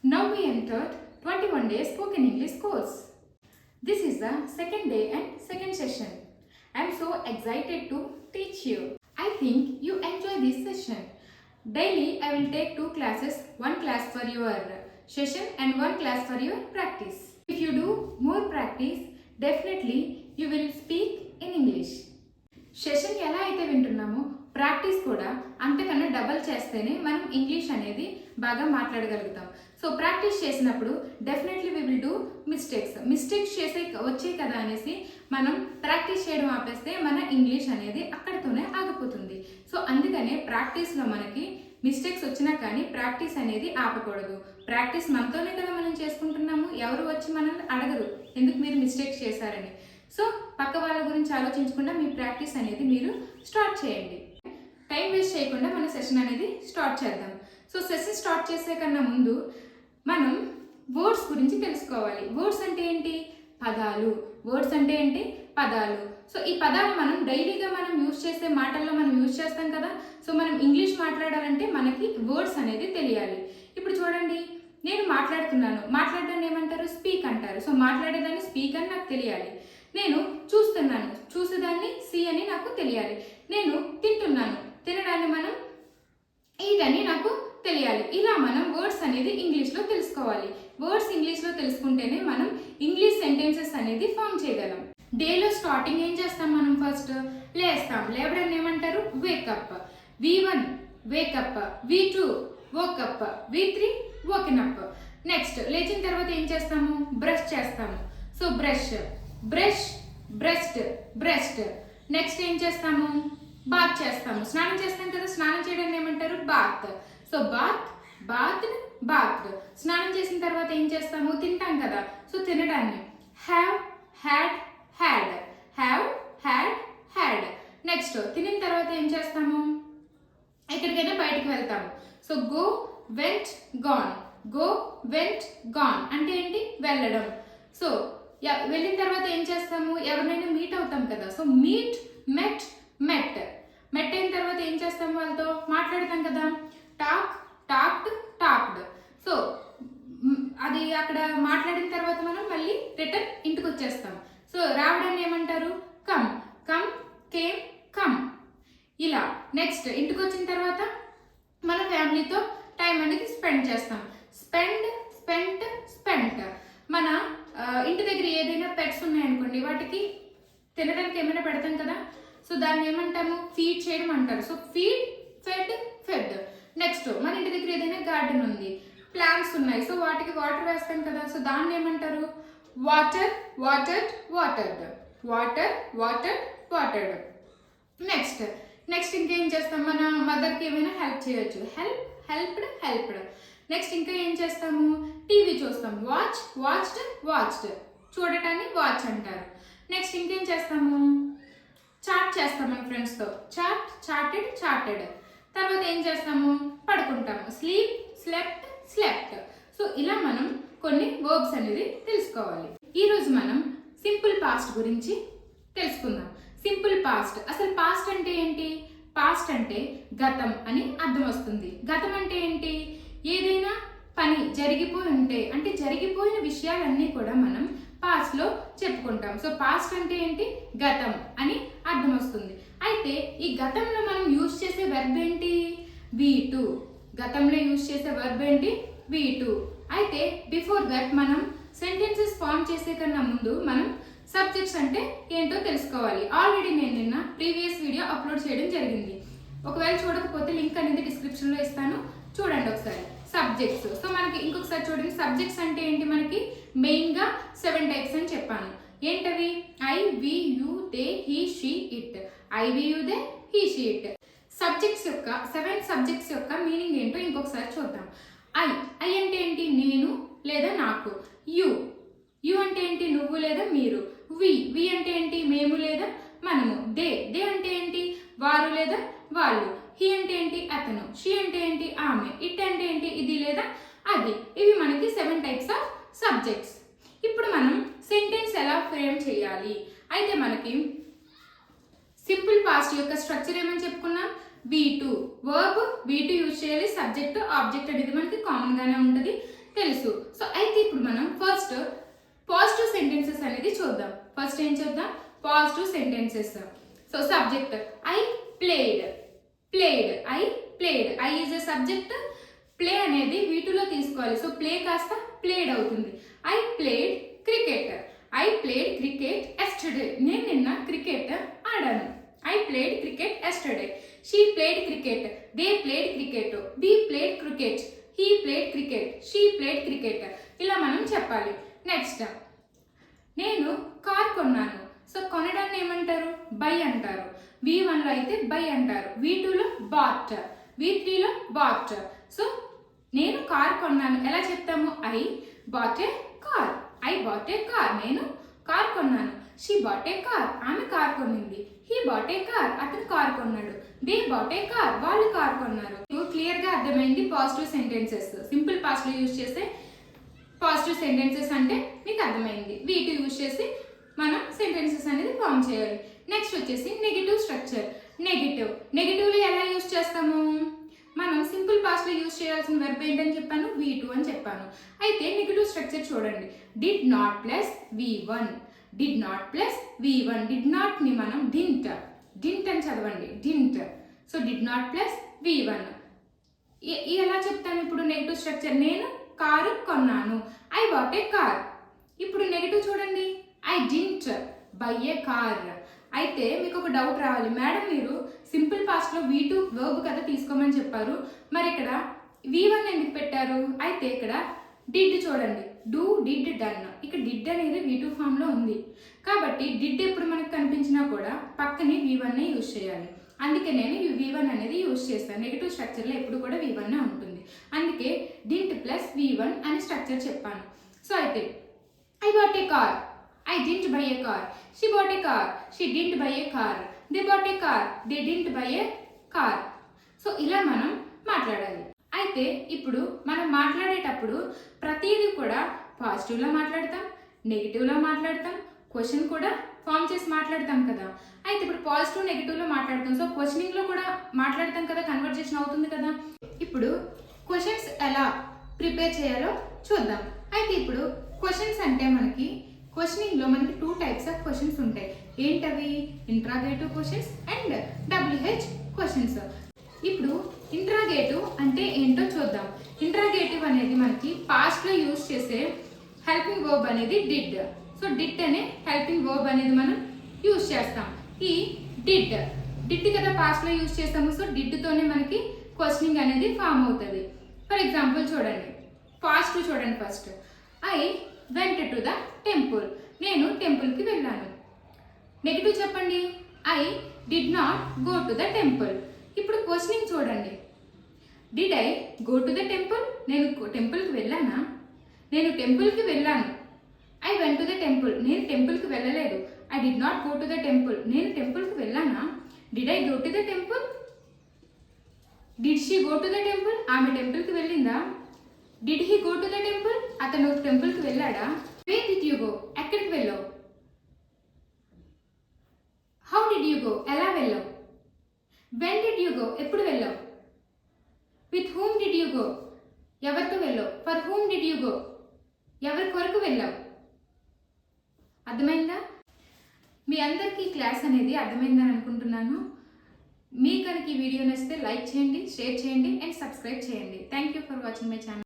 Now we entered 21 day spoken English course. This is the second day and second session. I am so excited to teach you. I think you enjoy this session. Daily I will take 2 classes, 1 class for your session and 1 class for your practice. If you do more practice, definitely you will speak in English. Session ఎలా అయితే వింటున్నామో practice కూడా అంతకన్నా double చేస్తేనే మనం English అనేది బాగా మాట్లాడగలుగుతాం. So practice చేసినప్పుడు definitely we will do mistakes వచ్చాయి కదా అనేసి మనం ప్రాక్టీస్ చేయడం ఆపేస్తే మన ఇంగ్లీష్ అనేది అక్కడితోనే ఆగిపోతుంది. సో అందుకనే ప్రాక్టీస్లో మనకి మిస్టేక్స్ వచ్చినా కానీ ప్రాక్టీస్ అనేది ఆపకూడదు. ప్రాక్టీస్ మనతోనే కదా మనం చేసుకుంటున్నాము, ఎవరు వచ్చి మనల్ని అడగరు ఎందుకు మీరు మిస్టేక్స్ చేశారని. సో పక్క వాళ్ళ గురించి ఆలోచించకుండా మీ ప్రాక్టీస్ అనేది మీరు స్టార్ట్ చేయండి. టైం వేస్ట్ చేయకుండా మన సెషన్ అనేది స్టార్ట్ చేద్దాం. సో సెషన్ స్టార్ట్ చేసే కన్నా ముందు మనం వర్డ్స్ గురించి తెలుసుకోవాలి. వర్డ్స్ అంటే ఏంటి? పదాలు. వర్డ్స్ అంటే ఏంటి? పదాలు. సో ఈ పదాలు మనం డైలీగా మనం యూజ్ చేసే మాటల్లో మనం యూజ్ చేస్తాం కదా. సో మనం ఇంగ్లీష్ మాట్లాడాలంటే మనకి వర్డ్స్ అనేది తెలియాలి. ఇప్పుడు చూడండి, నేను మాట్లాడడాన్ని ఏమంటారు? స్పీక్ అంటారు. సో మాట్లాడేదాన్ని స్పీక్ అని నాకు తెలియాలి. నేను చూస్తున్నాను, చూసేదాన్ని సీ అని నాకు తెలియాలి. నేను తింటున్నాను, తినడాన్ని మనం ఈట్ అని నాకు తెలియాలి. ఇలా మనం వర్డ్స్ అనేది ఇంగ్లీష్లో తెలుసుకోవాలి. వర్డ్స్ ఇంగ్లీష్లో తెలుసుకుంటేనే మనం ఇంగ్లీష్ సెంటెన్సెస్ అనేది ఫామ్ చేయగలం. డేలో స్టార్టింగ్ ఏం చేస్తాం? మనం ఫస్ట్ లేస్తాం. లేవడాన్ని ఏమంటారు? Wake up. V1 wake up, V2 woke up, V3 woken up. Next లేచిన తర్వాత ఏం చేస్తాము? బ్రష్ చేస్తాము. So brush, brushed, brushed. Next ఏం చేస్తాము? బాత్ చేస్తాము. స్నానం చేస్తాం కదా, స్నానం చేయడాన్ని ఏమంటారు? బాత్. So bath. స్నానం చేసిన తర్వాత ఏం చేస్తాము? తింటాం కదా. సో తినడాన్ని హ్యావ్, హ్యాడ్. నెక్స్ట్ తినిన తర్వాత ఏం చేస్తాము? ఎక్కడికైనా బయటకు వెళ్తాము. సో గో, వెంట్, గాన్ అంటే ఏంటి? వెళ్ళడం. సో వెళ్ళిన తర్వాత ఏం చేస్తాము? ఎవరినైనా మీట్ అవుతాం కదా. సో మీట్, మెట్ అయిన తర్వాత ఏం చేస్తాము? వాళ్ళతో మాట్లాడతాం కదా. టాక్డ్. సో అది అక్కడ మాట్లాడిన తర్వాత మనం మళ్ళీ రిటర్న్ ఇంటికి వచ్చేస్తాం. సో రావడాన్ని ఏమంటారు? Come, come. ఇలా నెక్స్ట్ ఇంటికి వచ్చిన తర్వాత మన ఫ్యామిలీతో టైం అనేది స్పెండ్ చేస్తాం. స్పెంట్. మన ఇంటి దగ్గర ఏదైనా పెట్స్ ఉన్నాయనుకోండి, వాటికి తినడానికి ఏమైనా పెడతాం కదా. సో దాన్ని ఏమంటాము? ఫీడ్ చేయడం అంటారు. So fed. నెక్స్ట్ మన ఇంటి దగ్గర ఏదైనా గార్డెన్ ఉంది, ప్లాంట్స్ ఉన్నాయి, సో వాటికి వాటర్ వేస్తాం కదా. సో దాన్ని ఏమంటారు? వాటర్డ్. నెక్స్ట్ ఇంకేం చేస్తాం? మన మదర్కి ఏమైనా హెల్ప్ చేయొచ్చు. హెల్ప్డ్. నెక్స్ట్ ఇంకా ఏం చేస్తాము? టీవీ చూస్తాం. వాచ్డ్. చూడటాన్ని వాచ్ అంటారు. నెక్స్ట్ ఇంకేం చేస్తాము? చాట్ చేస్తాం మన ఫ్రెండ్స్తో. చాటెడ్. తర్వాత ఏం చేస్తాము? పడుకుంటాము. స్లెప్ట్. సో ఇలా మనం కొన్ని వర్బ్స్ అనేది తెలుసుకోవాలి. ఈరోజు మనం సింపుల్ పాస్ట్ గురించి తెలుసుకుందాం. సింపుల్ పాస్ట్, అసలు పాస్ట్ అంటే ఏంటి? పాస్ట్ అంటే గతం అని అర్థం వస్తుంది. గతం అంటే ఏంటి? ఏదైనా పని జరిగిపోయి ఉంటే, అంటే జరిగిపోయిన విషయాలన్నీ కూడా మనం పాస్ట్ లో చెప్పుకుంటాం. సో పాస్ట్ అంటే ఏంటి? గతం అని అర్థం వస్తుంది. అయితే ఈ గతంలో మనం యూజ్ చేసే వర్బ్ ఏంటి? V2. గతంలో యూజ్ చేసే వర్బ్ ఏంటి? V2. అయితే బిఫోర్ దట్ మనం సెంటెన్సెస్ ఫామ్ చేసే కన్నా ముందు మనం సబ్జెక్ట్స్ అంటే ఏంటో తెలుసుకోవాలి. ఆల్రెడీ నేను నిన్న ప్రీవియస్ వీడియో అప్లోడ్ చేయడం జరిగింది. ఒకవేళ చూడకపోతే లింక్ అనేది డిస్క్రిప్షన్లో ఇస్తాను, చూడండి ఒకసారి. సబ్జెక్ట్స్. సో మనకి ఇంకొకసారి చూడండి, సబ్జెక్ట్స్ అంటే ఏంటి? మనకి మెయిన్గా 7 టైప్స్ అని చెప్పాను. ఏంటవి? I, we, you, they, he, she, it. I, we, you, they, he, she, it. Subjects యొక్క 7 సబ్జెక్ట్స్ యొక్క మీనింగ్ ఏంటో ఇంకొకసారి చూద్దాం. I అంటే ఏంటి? నేను లేదా నాకు. యు అంటే ఏంటి? నువ్వు లేదా మీరు. వి అంటే ఏంటి? మేము లేదా మనము. దే అంటే ఏంటి? వారు లేదా వాళ్ళు. హీ అంటే ఏంటి? అతను. షీ అంటే ఏంటి? ఆమె. ఇట్ అంటే ఏంటి? ఇది లేదా అది. ఇవి మనకి 7 టైప్స్ ఆఫ్ సబ్జెక్ట్స్. ఇప్పుడు మనం సెంటెన్స్ ఎలా ఫ్రేమ్ చేయాలి? అయితే మనకి సింపుల్ పాస్ట్ యొక్క స్ట్రక్చర్ ఏమని చెప్పుకున్నాం? V2 వర్బ్ V2 యూజ్ చేయాలి. సబ్జెక్ట్, ఆబ్జెక్ట్ అనేది మనకి కామన్ గానే ఉంటుంది. తెలుసు. సో అయితే ఇప్పుడు మనం ఫస్ట్ పాజిటివ్ సెంటెన్సెస్ అనేది చూద్దాం. ఫస్ట్ ఏం చూద్దాం? Positive sentences. So subject I played. I is a subject. Play అనేది వీటిలో తీసుకోవాలి. సో ప్లే కాస్త ప్లేడ్ అవుతుంది. I played cricket. ఎస్టర్డే. నేను నిన్న క్రికెట్ ఆడాను. I played cricket yesterday. She played cricket. They played cricket. We played cricket. He played cricket. She played cricket. ఇలా మనం చెప్పాలి. నెక్స్ట్, నేను కార్ కొన్నాను. సో కొనడాన్ని ఏమంటారు? బై అంటారు. V1లో అయితే బై అంటారు. V2లో బాట్. V3లో బాట్. సో నేను కార్ కొన్నాను ఎలా చెప్తాము? I bought a car. నేను కార్ కొన్నాను. She bought a car. ఆమె కార్ కొనింది. He bought a car. అతను కార్ కొన్నాడు. They bought a car. వాళ్ళు కార్ కొన్నారు. క్లియర్ గా అర్థమైంది పాజిటివ్ సెంటెన్సెస్. సింపుల్ పాస్ట్ లో యూజ్ చేసే పాజిటివ్ సెంటెన్సెస్ అంటే మీకు అర్థమైంది. వీటి యూజ్ చేసి మనం సెంటెన్సెస్ అనేది ఫామ్ చేయాలి. నెక్స్ట్ వచ్చేసి నెగిటివ్ స్ట్రక్చర్. నెగిటివ్లో ఎలా యూజ్ చేస్తాము? మనం సింపుల్ పాస్ట్ లో యూజ్ చేయాల్సిన వెర్బ్ ఏంటని చెప్పాను? V2 అని చెప్పాను. అయితే నెగిటివ్ స్ట్రక్చర్ చూడండి. Did not plus V1. Did not ని మనం డింట్ అని చదవండి. So did not plus V1. ఎలా చెప్తాను ఇప్పుడు నెగిటివ్ స్ట్రక్చర్? నేను కారు కొన్నాను. I bought a car. ఇప్పుడు నెగిటివ్ చూడండి. I didn't by A car. అయితే మీకు ఒక డౌట్ రావాలి, మేడం మీరు సింపుల్ పాస్ట్ లో V2 వర్బ్ కదా తీసుకోమని చెప్పారు, మరి ఇక్కడ V1 ఎందుకు పెట్టారు? అయితే ఇక్కడ డిడ్ చూడండి. Do, did, done. ఇక్కడ డిడ్ అనేది V2 ఫామ్ లో ఉంది కాబట్టి డిడ్ ఎప్పుడు మనకు కనిపించినా కూడా పక్కనే V1 నే యూజ్ చేయాలి. అందుకే నేను V1 అనేది యూజ్ చేస్తాను. నెగిటివ్ స్ట్రక్చర్ లో ఎప్పుడు కూడా V1 ఉంటుంది. అందుకే డింట్ ప్లస్ V1 అని స్ట్రక్చర్ చెప్పాను. సో అయితే I bought a car. I didn't buy a car. She bought a car. She didn't buy a car. They bought a car. They didn't buy a car. So ఇలా మనం మాట్లాడాలి. అయితే ఇప్పుడు మనం మాట్లాడేటప్పుడు ప్రతిదీ కూడా పాజిటివ్లో మాట్లాడతాం, నెగిటివ్లో మాట్లాడతాం, క్వశ్చన్ కూడా ఫామ్ చేసి మాట్లాడతాం కదా. అయితే ఇప్పుడు పాజిటివ్ నెగిటివ్లో మాట్లాడతాం. సో క్వశ్చనింగ్లో కూడా మాట్లాడతాం కదా, కన్వర్జేషన్ అవుతుంది కదా. ఇప్పుడు క్వశ్చన్స్ ఎలా ప్రిపేర్ చేయాలో చూద్దాం. అయితే ఇప్పుడు క్వశ్చన్స్ అంటే క్వశ్చనింగ్లో మనకి 2 టైప్స్ ఆఫ్ క్వశ్చన్స్ ఉంటాయి. ఏంటవి? Interrogative questions and WH questions. ఇప్పుడు ఇంట్రాగేటివ్ అంటే ఏంటో చూద్దాం. ఇంట్రాగేటివ్ అనేది మనకి పాస్ట్లో యూజ్ చేసే హెల్పింగ్ వర్బ్ అనేది డిడ్. సో డిడ్ అనే హెల్పింగ్ వర్బ్ అనేది మనం యూజ్ చేస్తాం. ఈ డిడ్ కదా పాస్ట్లో యూజ్ చేస్తాము. సో డిడ్తోనే మనకి క్వశ్చనింగ్ అనేది ఫామ్ అవుతుంది. ఫర్ ఎగ్జాంపుల్ చూడండి, ఫాస్ట్ చూడండి. First I went to the temple. నేను టెంపుల్కి వెళ్ళాను. నెగిటివ్ చెప్పండి. I did not go to the temple. ఇప్పుడు క్వశ్చనింగ్ చూడండి. Did I go to the temple? నేను టెంపుల్కి వెళ్ళానా? నేను టెంపుల్కి వెళ్ళాను. I went to the temple. నేను టెంపుల్కి వెళ్ళలేదు. I did not go to the temple. నేను టెంపుల్కి వెళ్ళానా? Did I go to the temple? Did she go to the temple? ఆమె టెంపుల్కి వెళ్ళిందా? Did he go to the temple? అతను టెంపుల్కి వెళ్ళాడా? Where did you go? ఎక్కడికి వెళ్ళావు? How did you go? ఎలా వెళ్ళావు? When did you go? ఎప్పుడు వెళ్ళావు? With whom did you go? ఎవరితో వెళ్ళావు? For whom did you go? ఎవరి కొరకు వెళ్ళావు? అర్థమైందా? మీ అందరికీ క్లాస్ అనేది అర్థమైందని అనుకుంటున్నాను. మీ కనుక ఈ వీడియో నచ్చితే లైక్ చేయండి, షేర్ చేయండి అండ్ సబ్స్క్రైబ్ చేయండి. Thank you for watching my channel.